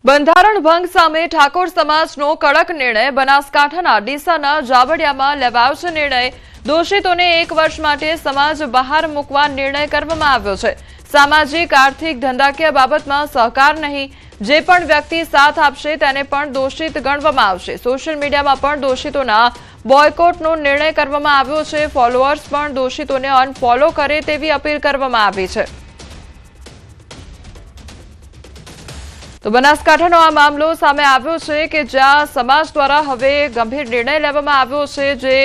બંધારણ ભંગ સામે ઠાકોર સમાજનો કડક નિર્ણય બનાસકાંઠાના ડીસાના જાબડિયામાં લેવાયો છે નિર્ણય દોષિતોને 1 વર્ષ માટે સમાજ બહાર મૂકવા નિર્ણય કરવામાં આવ્યો છે સામાજિક આર્થિક ધંધાકીય બાબતમાં સહકાર નહીં જે પણ વ્યક્તિ સાથ આપશે તેને પણ દોષિત ગણવામાં આવશે સોશિયલ મીડિયામાં પણ દોષિતોના બોયકોટનો નિર્ણય કરવામાં આવ્યો છે ફોલોઅર્સ પણ દોષિતોને અનફોલો કરે તેવી અપીલ કરવામાં આવી છે તો બનાસકાંઠાનો આ મામલો સામે આવ્યો છે કે જ્યાં સમાજ દ્વારા હવે ગંભીર નિર્ણય લેવામાં આવ્યો છે જે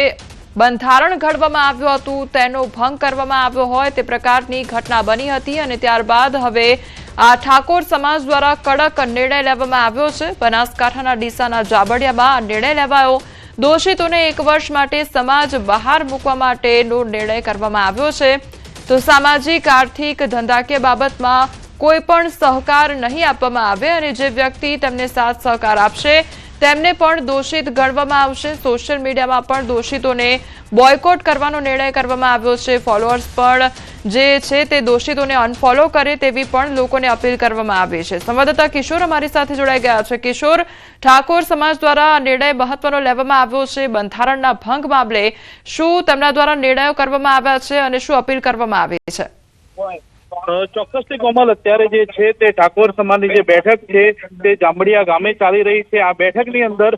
બંધારણ ઘડવામાં આવ્યું હતું તેનો ભંગ કરવામાં આવ્યો હોય તે પ્રકારની ઘટના બની હતી અને ત્યારબાદ હવે આ ઠાકોર સમાજ દ્વારા કડક નિર્ણય લેવામાં આવ્યો છે બનાસકાંઠાના ડીસાના જાબડિયામાં આ નિર્ણય લેવાયો દોષિતોને 1 વર્ષ માટે સમાજ બહાર મૂકવા માટેનો નિર્ણય કરવામાં આવ્યો છે તો સામાજિક આર્થિક ધંધાકીય બાબતમાં કોઈ પણ સહકાર નહીં આપવામાં આવે અને જે વ્યક્તિ તેમને સાથ સહકાર આપશે તેમને પણ દોષિત ગણવામાં આવશે સોશિયલ મીડિયામાં પણ દોષિતોને બોયકોટ કરવાનો નિર્ણય કરવામાં આવ્યો છે ફોલોઅર્સ પણ જે છે તે દોષિતોને અનફોલો કરે તેવી પણ લોકોને અપીલ કરવામાં આવી છે સંવાદદાતા કિશોર અમારી સાથે જોડાઈ ગયા છે કિશોર ઠાકોર સમાજ દ્વારા આ નિર્ણય મહત્વનો લેવામાં આવ્યો છે બંધારણના ભંગ મામલે શું તેમના દ્વારા નિર્ણયો કરવામાં આવ્યા છે અને શું અપીલ કરવામાં આવી છે ચોક્કસથી કોમલ અત્યારે જે છે તે ઠાકોર સમાજની જે બેઠક છે તે જાંબડિયા ગામે ચાલી રહી છે આ બેઠકની અંદર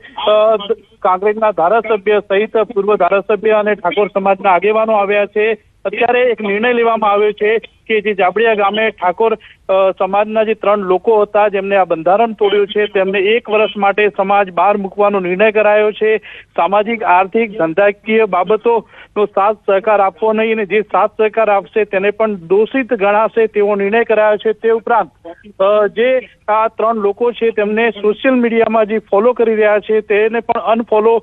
કાંકરેજના ધારાસભ્ય સહિત પૂર્વ ધારાસભ્ય અને ઠાકોર સમાજના આગેવાનો આવ્યા છે અત્યારે એક નિર્ણય લેવામાં આવ્યો છે કે જે જાંબડિયા ગામે ઠાકોર સમાજના જે 3 લોકો હતા જેમને આ બંધારણ તોડ્યું છે તેમને 1 વર્ષ માટે સમાજ બહાર મૂકવાનો નિર્ણય કરાયો છે સામાજિક આર્થિક ધંધાકીય બાબતોનો સાથ સહકાર આપવો નહીં અને જે સાથ સહકાર આપશે તેને પણ દોષિત ગણાશે તેવો નિર્ણય કરાયો છે તે ઉપરાંત જે આ 3 લોકો છે તેમને સોશિયલ મીડિયામાં જે ફોલો કરી રહ્યા છે તેને પણ અનફોલો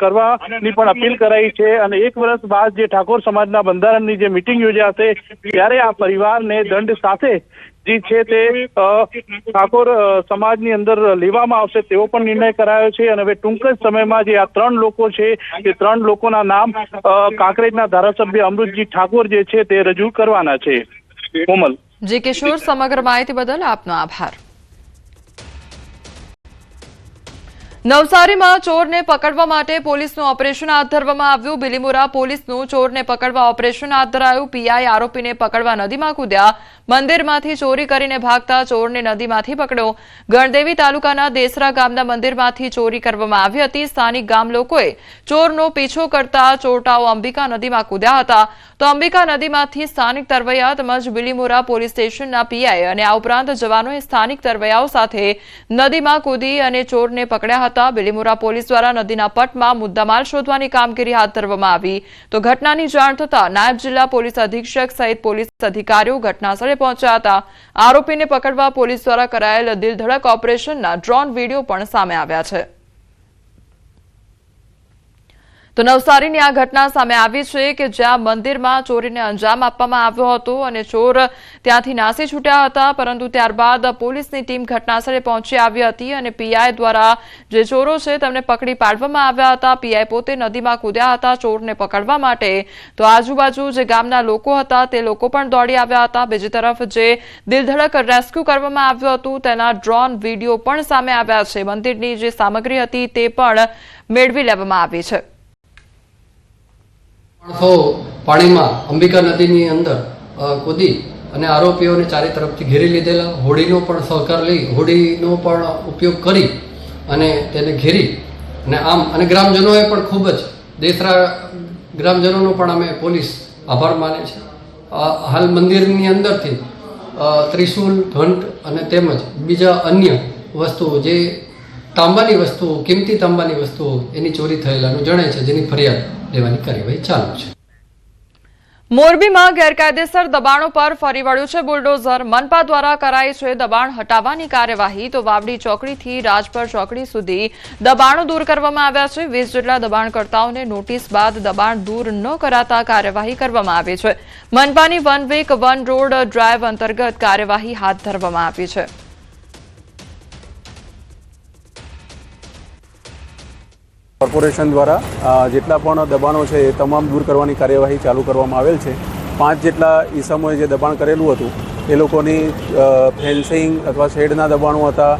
કરવાની પણ અપીલ કરાઈ છે અને 1 વર્ષ બાદ જે ઠાકોર સમાજના બંધારણની જે મિટિંગ યોજાશે ત્યારે આ પરિવારને દંડ સાથે જે છે તે ઠાકોર સમાજની અંદર લેવામાં આવશે તેવો પણ નિર્ણય કરાયો છે અને હવે ટૂંક જ સમયમાં જે આ 3 લોકો છે તે 3 લોકોના નામ કાંકરેજના ધારાસભ્ય અમૃતજી ઠાકોર જે છે તે રજૂ કરવાના છે કોમલ જી કિશોર સમગ્ર માહિતી બદલ આપનો આભાર નવસારીમાં ચોરને પકડવા માટે પોલીસનું ઓપરેશન હાથ ધરવામાં આવ્યું બિલીમોરા પોલીસનું ચોરને પકડવા ઓપરેશન હાથ ધરાયું પીઆઈ આરોપીને પકડવા નદીમાં કૂદ્યા મંદિરમાંથી ચોરી કરીને ભાગતા ચોરને નદીમાંથી પકડ્યો ગણદેવી તાલુકાના દેસરા ગામના મંદિરમાંથી ચોરી કરવામાં આવી હતી સ્થાનિક ગામ લોકોએ ચોરનો પીછો કરતા ચોરટાઓ અંબિકા નદીમાં કૂદ્યા હતા તો અંબિકા નદીમાંથી સ્થાનિક તરવૈયા તેમજ બિલીમોરા પોલીસ સ્ટેશનના પીઆઈ અને આ ઉપરાંત જવાનોએ સ્થાનિક તરવૈયાઓ સાથે નદીમાં કૂદી અને ચોરને પકડ્યા હતા બિલીમોરા પોલીસ દ્વારા નદીના પટમાં મુદ્દામાલ શોધવાની કામગીરી હાથ ધરવામાં આવી તો ઘટનાની જાણ થતાં નાયબ જિલ્લા પોલીસ અધિક્ષક સહિત પોલીસ અધિકારીઓ ઘટનાસ્થળે પહોંચ્યા હતા આરોપીને પકડવા પોલીસ દ્વારા કરાયેલ દિલધડક ઓપરેશનના ડ્રોન વિડીયો પણ સામે આવ્યા છે તો નવસારીની આ ઘટના સામે આવી છે કે જ્યાં મંદિરમાં ચોરીને અંજામ આપવામાં આવ્યો હતો અને ચોર ત્યાંથી નાસી છૂટ્યા હતા પરંતુ ત્યારબાદ પોલીસની ટીમ ઘટનાસ્થળે પહોંચી આવી હતી અને પીઆઈ દ્વારા જે ચોરો છે તેમને પકડી પાડવામાં આવ્યા હતા પીઆઈ પોતે નદીમાં કૂદ્યા હતા ચોરને પકડવા માટે તો આજુબાજુ જે ગામના લોકો હતા તે લોકો પણ દોડી આવ્યા હતા બીજી તરફ જે દિલધડક રેસ્ક્યુ કરવામાં આવ્યું હતું તેના ડ્રોન વિડીયો પણ સામે આવ્યા છે મંદિરની જે સામગ્રી હતી તે પણ મેળવી લેવામાં આવી છે પાણીમાં અંબિકા નદીની અંદર કૂદી અને આરોપીઓને ચારે તરફથી ઘેરી લીધેલા હોડીનો પણ સહકાર લઈ હોડીનો પણ ઉપયોગ કરી અને તેને ઘેરી અને આમ અને ગ્રામજનોએ પણ ખૂબ જ દેસરા ગ્રામજનોનો પણ અમે પોલીસ આભાર માને છે હાલ મંદિરની અંદરથી ત્રિશુલ ઘંટ અને તેમજ બીજા અન્ય વસ્તુઓ જે તાંબાની વસ્તુઓ કિંમતી તાંબાની વસ્તુઓ એની ચોરી થયેલાનું જણાય છે જેની ફરિયાદ લેવાની કાર્યવાહી ચાલુ છે મોરબીમાં ગેરકાયદેસર દબાણો પર ફરી વળ્યું છે બુલડોઝર મનપા દ્વારા કરાઈ છે દબાણ હટાવવાની કાર્યવાહી તો વાવડી ચોકડીથી રાજપર ચોકડી સુધી દબાણો દૂર કરવામાં આવ્યા છે 20 જેટલા દબાણકર્તાઓને નોટિસ બાદ દબાણ દૂર ન કરાતા કાર્યવાહી કરવામાં આવી છે મનપાની one week one road drive અંતર્ગત કાર્યવાહી હાથ ધરવામાં આવી છે કોર્પોરેશન દ્વારા જેટલા પણ દબાણો છે એ તમામ દૂર કરવાની કાર્યવાહી ચાલુ કરવામાં આવેલ છે 5 જેટલા ઈસમોએ જે દબાણ કરેલું હતું એ લોકોની ફેન્સિંગ અથવા શેડના દબાણો હતા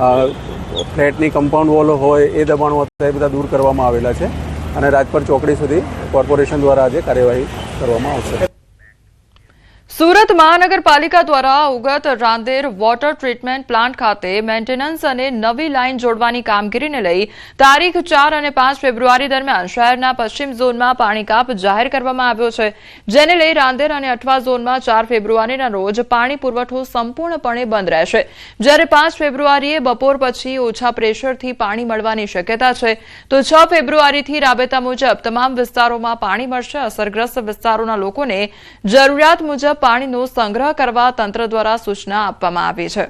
ફ્લેટની કમ્પાઉન્ડ વોલો હોય એ દબાણો અત્યારે બધા દૂર કરવામાં આવેલા છે અને રાજપર ચોકડી સુધી કોર્પોરેશન દ્વારા આજે કાર્યવાહી કરવામાં આવશે. સુરત મહાનગરપાલિકા દ્વારા Ugat Rander water treatment plant ખાતે મેન્ટેનન્સ અને નવી લાઇન જોડવાની કામગીરીને લઈ તારીખ 4 અને 5 ફેબ્રુઆરી દરમિયાન શહેરના પશ્ચિમ ઝોનમાં પાણી કાપ જાહેર કરવામાં આવ્યો છે, જેને લઈ રાંદેર અને અઠવા ઝોનમાં 4 ફેબ્રુઆરીના રોજ પાણી પુરવઠો સંપૂર્ણપણે બંધ રહેશે, જ્યારે 5 ફેબ્રુઆરીએ બપોર પછી ઓછા પ્રેશરથી પાણી મળવાની શક્યતા છે, તો 6 ફેબ્રુઆરીથી રાબેતા મુજબ તમામ વિસ્તારોમાં પાણી મળશે. અસરગ્રસ્ત વિસ્તારોના લોકોને જરૂરિયાત મુજબ પાણીનો સંગ્રહ કરવા તંત્ર દ્વારા સૂચના આપવામાં આવી છે.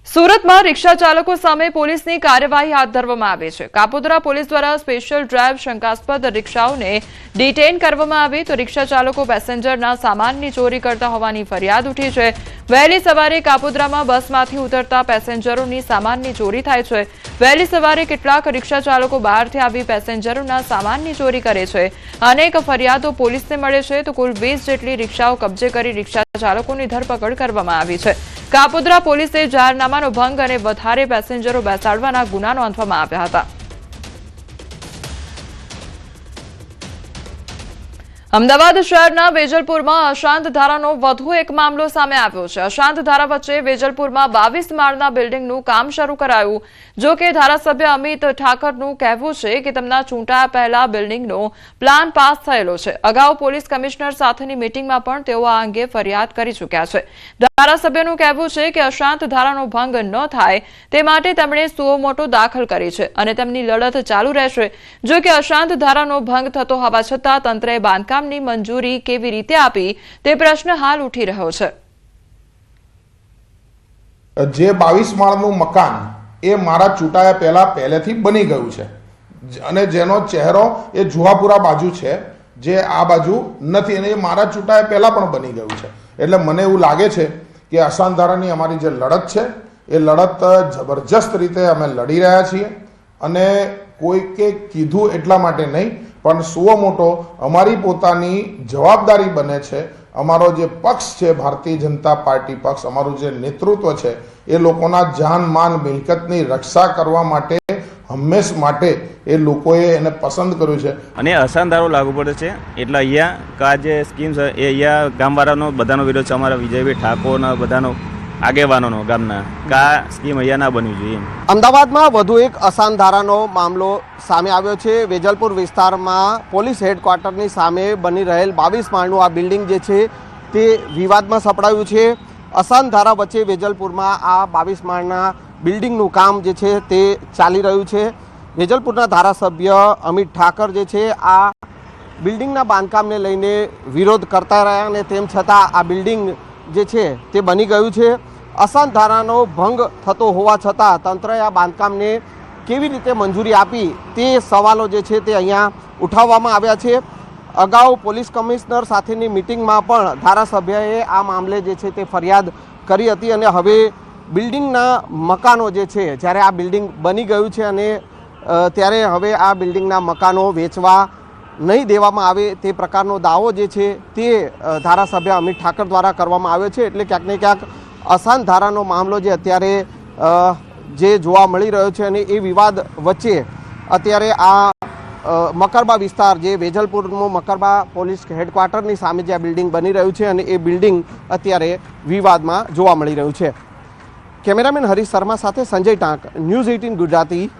સુરતમાં રિક્ષા ચાલકો સામે પોલીસની કાર્યવાહી હાથ ધરવામાં આવી છે. કાપોદ્રા પોલીસ દ્વારા સ્પેશિયલ ડ્રાઈવ શંકાસ્પદ રિક્ષાઓને ડિટેઇન કરવામાં આવી, તો રિક્ષા ચાલકો પેસેન્જરના સામાનની ચોરી કરતા હોવાની ફરિયાદ ઉઠી છે. વહેલી સવારે કાપોદ્રામાં બસમાંથી ઉતરતા પેસેન્જરોની સામાનની ચોરી થાય છે. વહેલી સવારે કેટલાક રિક્ષા ચાલકો બહારથી આવી પેસેન્જરોના સામાનની ચોરી કરે છે. અનેક ફરિયાદો પોલીસને મળે છે, તો કુલ 20 જેટલી રિક્ષાઓ કબજે કરી રિક્ષા ચાલકોની ધરપકડ કરવામાં આવી છે. કાપોદ્રા પોલીસે જાહેરનામાનો ભંગ અને વધારે પેસેન્જરો બેસાડવાના ગુના નોંધવામાં આવ્યા હતા. અમદાવાદ શહેરના વેજલપુરમાં અશાંત ધારાનો વધુ એક મામલો સામે આવ્યો છે. અશાંત ધારા વચ્ચે વેજલપુરમાં 22 માળના બિલ્ડિંગનું કામ શરૂ કરાયું. જો કે ધારાસભ્ય અમિત ઠાકરનું કહેવું છે કે તેમના ચૂંટાયા પહેલા બિલ્ડિંગનો પ્લાન પાસ થયેલો છે. અગાઉ પોલીસ કમિશનર સાથેની મીટિંગમાં પણ તેઓ આ અંગે ફરિયાદ કરી ચૂક્યા છે. ધારાસભ્યનું કહેવું છે કે અશાંત ધારાનો ભંગ ન થાય તે માટે તેમણે સુઓ મોટો દાખલ કરી છે અને તેમની લડત ચાલુ રહેશે. જો કે અશાંત ધારાનો ભંગ થતો હોવા છતાં તંત્રએ બાંધકામની મંજૂરી કેવી રીતે આપી તે પ્રશ્ન હાલ ઉઠી રહ્યો છે. જે 22 માળનું મકાન એ મારા ચૂંટાયા પહેલેથી બની ગયું છે અને જેનો ચહેરો એ જુહાપુરા બાજુ છે, જે આ બાજુ નથી, અને એ મારા ચૂંટાયા પહેલા પણ બની ગયું છે. એટલે મને એવું લાગે છે કે અશાંત ધારાની અમારી જે લડત છે એ લડત જબરજસ્ત રીતે અમે લડી રહ્યા છીએ અને કોઈકે કીધું એટલા માટે નહીં, પણ સુઓ મોટો અમારી પોતાની જવાબદારી બને છે. અમારો જે પક્ષ છે ભારતીય જનતા પાર્ટી પક્ષ, અમારું જે નેતૃત્વ છે એ લોકોના જાન માન મિલકતની રક્ષા કરવા માટે હંમેશ માટે એ લોકોએ એને પસંદ કર્યું છે. અને અશાંત ધારો લાગુ પડે છે એટલે અહીંયા જે સ્કીમ છે એ અહીંયા ગામવાળાનો બધાનો વિરોધ છે. અમારા વિજયભાઈ ઠાકોરના બધાનો આગેવાનોનો ગામના કા સ્કીમ અહીંયા ના બનવી જોઈએ. અમદાવાદમાં વધુ એક અશાંત ધારાનો મામલો સામે આવ્યો છે. વેજલપુર વિસ્તારમાં પોલીસ હેડક્વાર્ટરની સામે બની રહેલ 22 માળનું આ બિલ્ડિંગ જે છે તે વિવાદમાં સપડાયું છે. અશાંત ધારા વચ્ચે વેજલપુરમાં આ 22 માળના બિલ્ડિંગનું કામ જે છે તે ચાલી રહ્યું છે. વેજલપુરના ધારાસભ્ય અમિત ઠાકર જે છે આ બિલ્ડિંગના બાંધકામને લઈને વિરોધ કરતા રહ્યા અને તેમ છતાં આ બિલ્ડિંગ જે છે તે બની ગયું છે. અશાંત ધારાનો ભંગ થતો હોવા છતાં તંત્રએ આ બાંધકામને કેવી રીતે મંજૂરી આપી તે સવાલો જે છે તે અહીંયા ઉઠાવવામાં આવ્યા છે. અગાઉ પોલીસ કમિશનર સાથેની મિટિંગમાં પણ ધારાસભ્યએ આ મામલે જે છે તે ફરિયાદ કરી હતી અને હવે બિલ્ડિંગના મકાનો જે છે, જ્યારે આ બિલ્ડિંગ બની ગયું છે અને ત્યારે હવે આ બિલ્ડિંગના મકાનો વેચવા નહીં દેવામાં આવે તે પ્રકારનો દાવો જે છે તે ધારાસભ્ય અમિત ઠાકર દ્વારા કરવામાં આવ્યો છે. એટલે ક્યાંક ને ક્યાંક અશાંત ધારાનો મામલો જે અત્યારે જે જોવા મળી રહ્યો છે અને એ વિવાદ વચ્ચે અત્યારે આ મકરબા વિસ્તાર, જે વેજલપુરનું મકરબા પોલીસ હેડક્વાર્ટરની સામે જે આ બિલ્ડિંગ બની રહ્યું છે અને એ બિલ્ડિંગ અત્યારે વિવાદમાં જોવા મળી રહ્યું છે. કેમેરામેન હરીશ શર્મા સાથે સંજય ટાંક, ન્યૂઝ 18 ગુજરાતી,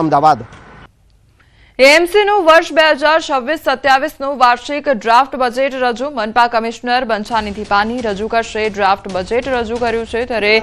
અમદાવાદ. એએમસીનું વર્ષ 2026-27નું વાર્ષિક ડ્રાફ્ટ બજેટ રજૂ. મનપા કમિશનર બંછાનિધિ પાની રજૂ કરશે. ડ્રાફ્ટ બજેટ રજૂ કર્યું છે ત્યારે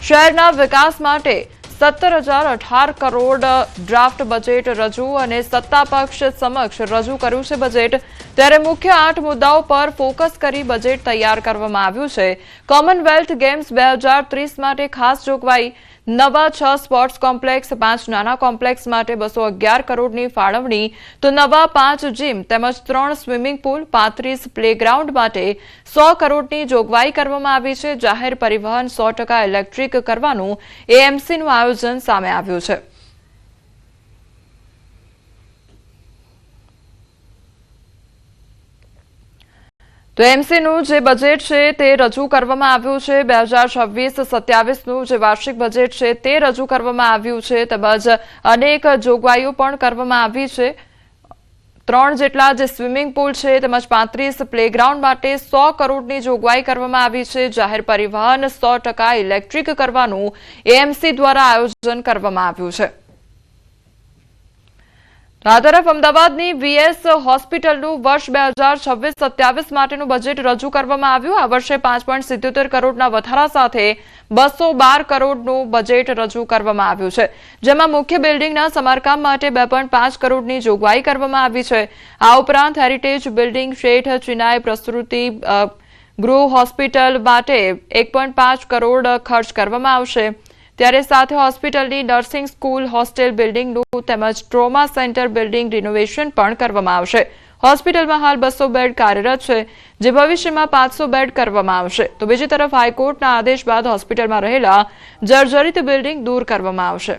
શહેરના વિકાસ માટે 17,018 કરોડ ડ્રાફ્ટ બજેટ રજૂ અને સત્તા પક્ષ સમક્ષ રજૂ કર્યું છે બજેટ. ત્યારે મુખ્ય 8 મુદ્દાઓ પર ફોકસ કરી બજેટ તૈયાર કરવામાં આવ્યું છે. કોમનવેલ્થ ગેમ્સ 2030 માટે ખાસ જોગવાઈ, નવા 6 સ્પોર્ટ્સ કોમ્પ્લેક્સ, 5 નાના કોમ્પ્લેક્સ માટે 211 કરોડની ફાળવણી, તો નવા 5 જીમ તેમજ 3 સ્વિમિંગ પુલ, 35 પ્લેગ્રાઉન્ડ માટે 100 કરોડની જોગવાઈ કરવામાં આવી છે. જાહેર પરિવહન 100% ઇલેક્ટ્રિક કરવાનું એએમસીનું આયોજન સામે આવ્યું છે. તો એમસીનું જે બજેટ છે તે રજૂ કરવામાં આવ્યું છે 2026-27નું જે વાર્ષિક બજેટ છે તે રજૂ કરવામાં આવ્યું છે તેમજ અનેક જોગવાઈઓ પણ કરવામાં આવી છે 3 જેટલા જે સ્વિમિંગ પુલ છે તેમજ 35 પ્લેગ્રાઉન્ડ માટે 100 કરોડની જોગવાઈ કરવામાં આવી છે જાહેર પરિવહન 100% ઇલેક્ટ્રિક કરવાનું એએમસી દ્વારા આયોજન કરવામાં આવ્યું છે આ તરફ અમદાવાદની વીએસ હોસ્પિટલનું વર્ષ 2026-27 માટેનું બજેટ રજૂ કરવામાં આવ્યું આ વર્ષે 5.77 કરોડના વધારા સાથે 212 કરોડનું બજેટ રજૂ કરવામાં આવ્યું છે જેમાં મુખ્ય બિલ્ડિંગના સમારકામ માટે 2.5 કરોડની જોગવાઈ કરવામાં આવી છે આ ઉપરાંત હેરિટેજ બિલ્ડિંગ શેઠ ચિનાઈ પ્રસૂતિ ગૃહ હોસ્પિટલ માટે 1.5 કરોડ ખર્ચ કરવામાં આવશે ત્યારે સાથે હોસ્પિટલની નર્સિંગ સ્કૂલ હોસ્ટેલ બિલ્ડિંગનું તેમજ ટ્રોમા સેન્ટર બિલ્ડિંગ રિનોવેશન પણ કરવામાં આવશે હોસ્પિટલમાં હાલ 200 બેડ કાર્યરત છે જે ભવિષ્યમાં 500 બેડ કરવામાં આવશે તો બીજી તરફ હાઈકોર્ટના આદેશ બાદ હોસ્પિટલમાં રહેલા જર્જરિત બિલ્ડિંગ દૂર કરવામાં આવશે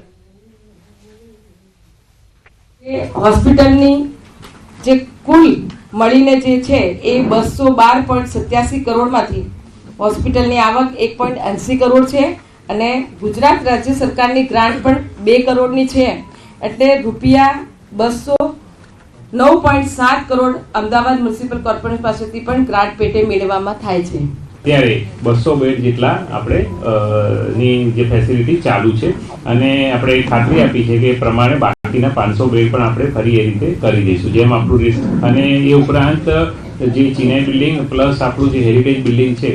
હોસ્પિટલની જે કુલ મળીને જે છે એ 212.87 કરોડમાંથી હોસ્પિટલની આવક 1.80 કરોડ છે અને ગુજરાત રાજ્ય સરકારની ગ્રાન્ટ પણ 2 કરોડની છે એટલે રૂપિયા 209.7 કરોડ અમદાવાદ મ્યુનિસિપલ કોર્પોરેશન પાસેથી પણ ગ્રાન્ટ પેટે મેળવવામાં થાય છે ત્યારે 200 બેડ જેટલા આપણે ની જે ફેસિલિટી ચાલુ છે અને આપણે ખાતરી આપી છે કે એ પ્રમાણે બાકીના 500 બેડ પણ આપણે ફરી એ રીતે કરી દઈશું જેમ આપણું રિસ્ક અને એ ઉપરાંત જે ચિનાઈ બિલ્ડિંગ પ્લસ આપણું જે હેરિટેજ બિલ્ડિંગ છે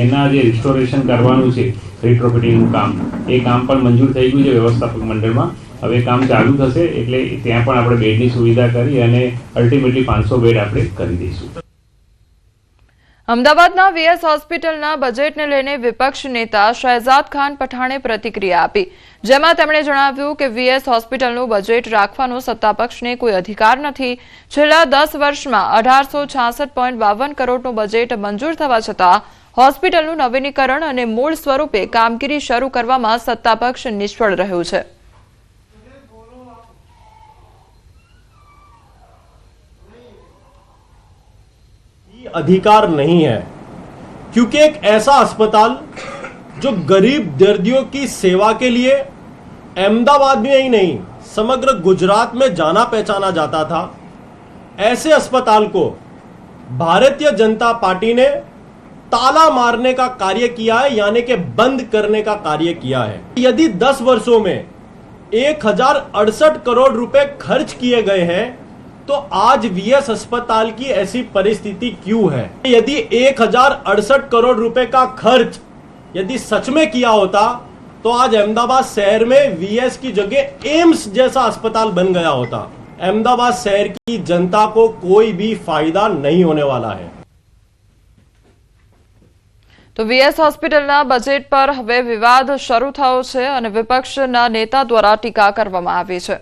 એના જે રિસ્ટોરેશન કરવાનું છે રિટ્રોફિટિંગનું કામ એ કામ પણ મંજૂર થઈ ગયું છે વ્યવસ્થાપક મંડળમાં હવે કામ ચાલુ થશે એટલે ત્યાં પણ આપણે બેડની સુવિધા કરી અને અલ્ટિમેટલી 500 બેડ આપણે કરી દઈશું અમદાવાદના વીએસ હોસ્પિટલના બજેટને લઈને વિપક્ષ નેતા શહેજાદ ખાન પઠાણે પ્રતિક્રિયા આપી જેમાં તેમણે જણાવ્યું કે વીએસ હોસ્પિટલનું બજેટ રાખવાનો સત્તાપક્ષને કોઈ અધિકાર નથી છેલ્લા 10 વર્ષમાં 1866.52 કરોડનું બજેટ મંજૂર થવા છતાં હોસ્પિટલનું નવીનીકરણ અને મૂળ સ્વરૂપે કામગીરી શરૂ કરવામાં સત્તાપક્ષ નિષ્ફળ રહ્યું છે अधिकार नहीं है क्योंकि एक ऐसा अस्पताल जो गरीब दर्दियों की सेवा के लिए अहमदाबाद में ही नहीं समग्र गुजरात में जाना पहचाना जाता था ऐसे अस्पताल को भारतीय जनता पार्टी ने ताला मारने का कार्य किया है यानी कि बंद करने का कार्य किया है यदि 10 वर्षों में 1068 करोड़ रुपए खर्च किए गए हैं तो आज वीएस अस्पताल की ऐसी परिस्थिति क्यों है यदि 1068 करोड़ रुपए का खर्च यदि सच में किया होता तो आज अहमदाबाद शहर में वीएस की जगह एम्स जैसा अस्पताल बन गया होता अहमदाबाद शहर की जनता को कोई भी फायदा नहीं होने वाला है તો વીએસ હોસ્પિટલના બજેટ પર હવે વિવાદ શરૂ થયો છે અને વિપક્ષના નેતા દ્વારા ટીકા કરવામાં આવી છે